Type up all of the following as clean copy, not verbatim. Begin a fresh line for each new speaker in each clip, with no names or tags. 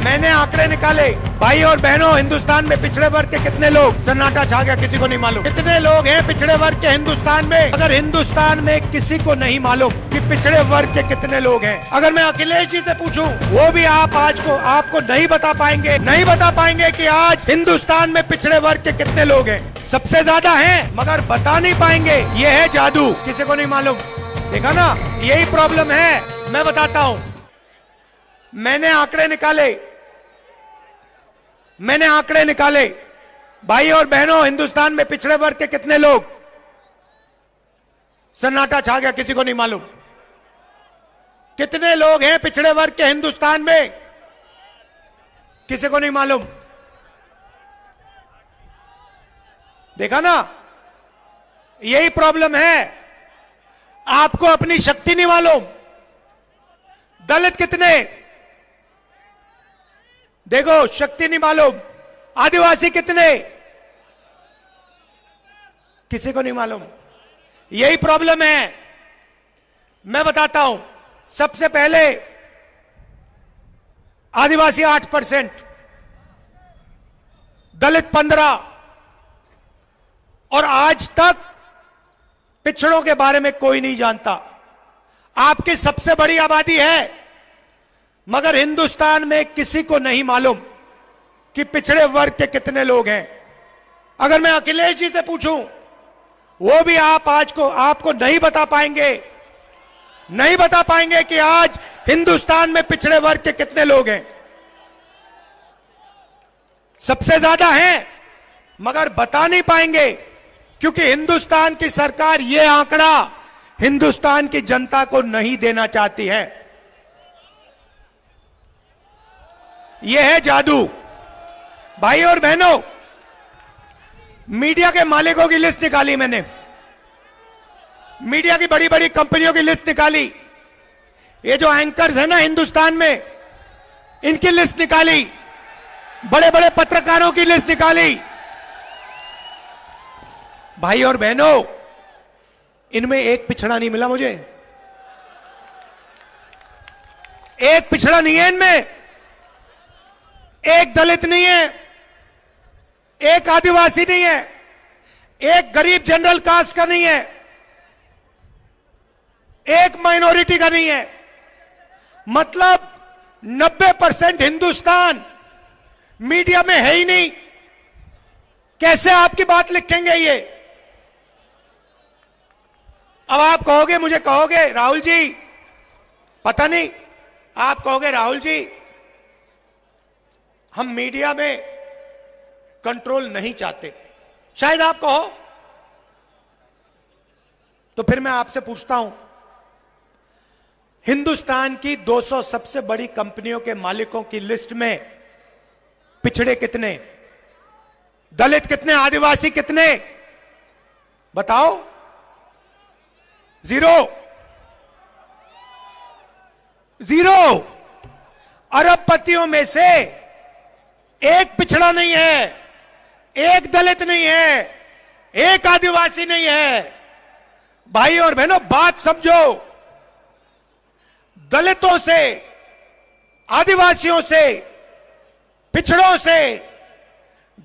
मैंने आंकड़े निकाले, भाई और बहनों, हिंदुस्तान में पिछड़े वर्ग के कितने लोग, सन्नाटा छा गया, किसी को नहीं मालूम कितने लोग हैं पिछड़े वर्ग के हिंदुस्तान में। अगर हिंदुस्तान में किसी को नहीं मालूम कि पिछड़े वर्ग के कितने लोग हैं, अगर मैं अखिलेश जी से पूछूं, वो भी आपको नहीं बता पाएंगे कि आज हिंदुस्तान में पिछड़े वर्ग के कितने लोग हैं। सबसे ज्यादा हैं, मगर बता नहीं पाएंगे। ये है जादू, किसी को नहीं मालूम। देखा ना, यही प्रॉब्लम है। मैं बताता हूं, मैंने आंकड़े निकाले, भाई और बहनों, हिंदुस्तान में पिछड़े वर्ग के कितने लोग, सन्नाटा छा गया, किसी को नहीं मालूम कितने लोग हैं पिछड़े वर्ग के हिंदुस्तान में, किसी को नहीं मालूम। देखा ना, यही प्रॉब्लम है। आपको अपनी शक्ति नहीं मालूम। दलित कितने, देखो, शक्ति नहीं मालूम। आदिवासी कितने, किसी को नहीं मालूम। यही प्रॉब्लम है। मैं बताता हूं, सबसे पहले आदिवासी 8%, दलित 15%, और आज तक पिछड़ों के बारे में कोई नहीं जानता। आपकी सबसे बड़ी आबादी है, मगर हिंदुस्तान में किसी को नहीं मालूम कि पिछड़े वर्ग के कितने लोग हैं। अगर मैं अखिलेश जी से पूछूं, वो भी आपको नहीं बता पाएंगे कि आज हिंदुस्तान में पिछड़े वर्ग के कितने लोग हैं। सबसे ज्यादा हैं, मगर बता नहीं पाएंगे, क्योंकि हिंदुस्तान की सरकार ये आंकड़ा हिंदुस्तान की जनता को नहीं देना चाहती है। यह है जादू। भाई और बहनों, मीडिया के मालिकों की लिस्ट निकाली मैंने, मीडिया की बड़ी बड़ी कंपनियों की लिस्ट निकाली, ये जो एंकर्स है ना हिंदुस्तान में, इनकी लिस्ट निकाली, बड़े बड़े पत्रकारों की लिस्ट निकाली। भाई और बहनों, इनमें एक पिछड़ा नहीं मिला मुझे। एक पिछड़ा नहीं है इनमें, एक दलित नहीं है, एक आदिवासी नहीं है, एक गरीब जनरल कास्ट का नहीं है, एक माइनॉरिटी का नहीं है। मतलब 90% हिंदुस्तान मीडिया में है ही नहीं। कैसे आपकी बात लिखेंगे ये? अब आप कहोगे, मुझे कहोगे, राहुल जी, पता नहीं, आप कहोगे, राहुल जी, हम मीडिया में कंट्रोल नहीं चाहते, शायद आप कहो। तो फिर मैं आपसे पूछता हूं, हिंदुस्तान की 200 सबसे बड़ी कंपनियों के मालिकों की लिस्ट में पिछड़े कितने, दलित कितने, आदिवासी कितने, बताओ? जीरो। अरबपतियों में से एक पिछड़ा नहीं है, एक दलित नहीं है, एक आदिवासी नहीं है। भाई और बहनों, बात समझो। दलितों से, आदिवासियों से, पिछड़ों से,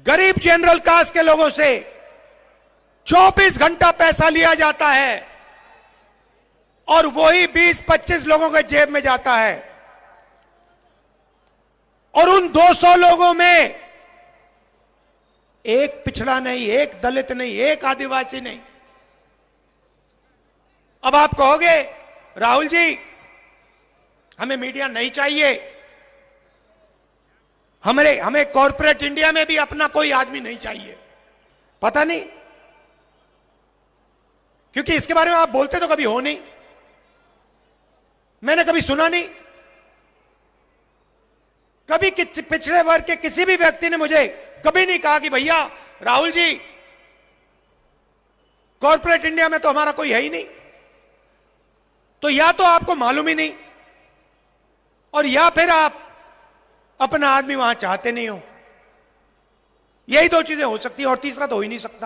गरीब जनरल कास्ट के लोगों से 24 घंटा पैसा लिया जाता है, और वही 20-25 लोगों के जेब में जाता है। और उन 200 लोगों में एक पिछड़ा नहीं, एक दलित नहीं, एक आदिवासी नहीं। अब आप कहोगे, राहुल जी, हमें मीडिया नहीं चाहिए, हमें कॉर्पोरेट इंडिया में भी अपना कोई आदमी नहीं चाहिए। पता नहीं, क्योंकि इसके बारे में आप बोलते तो कभी हो नहीं, मैंने कभी सुना नहीं। कभी पिछड़े वर्ग के किसी भी व्यक्ति ने मुझे कभी नहीं कहा कि भैया राहुल जी, कॉर्पोरेट इंडिया में तो हमारा कोई है ही नहीं। तो या तो आपको मालूम ही नहीं, और या फिर आप अपना आदमी वहां चाहते नहीं हो। यही दो चीजें हो सकती है, और तीसरा तो हो ही नहीं सकता।